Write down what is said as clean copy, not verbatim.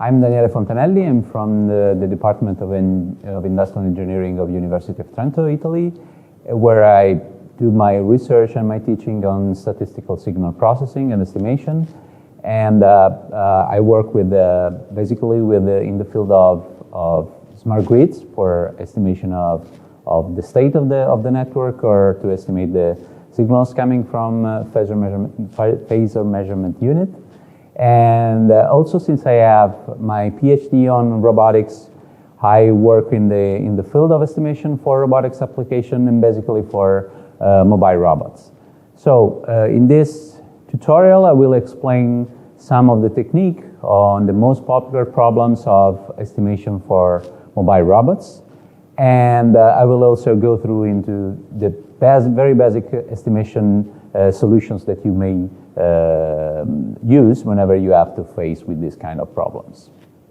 I'm Daniele Fontanelli. I'm from the Department of Industrial Engineering of University of Trento, Italy, where I do my research and my teaching on statistical signal processing and estimation. And I work with basically in the field of smart grids for estimation of the state of the network, or to estimate the signals coming from phasor measurement unit. And also, since I have my PhD on robotics, I work in the field of estimation for robotics application and basically for mobile robots. So in this tutorial, I will explain some of the technique on the most popular problems of estimation for mobile robots. And I will also go through into the very basic estimation solutions that you may use whenever you have to face with these kind of problems.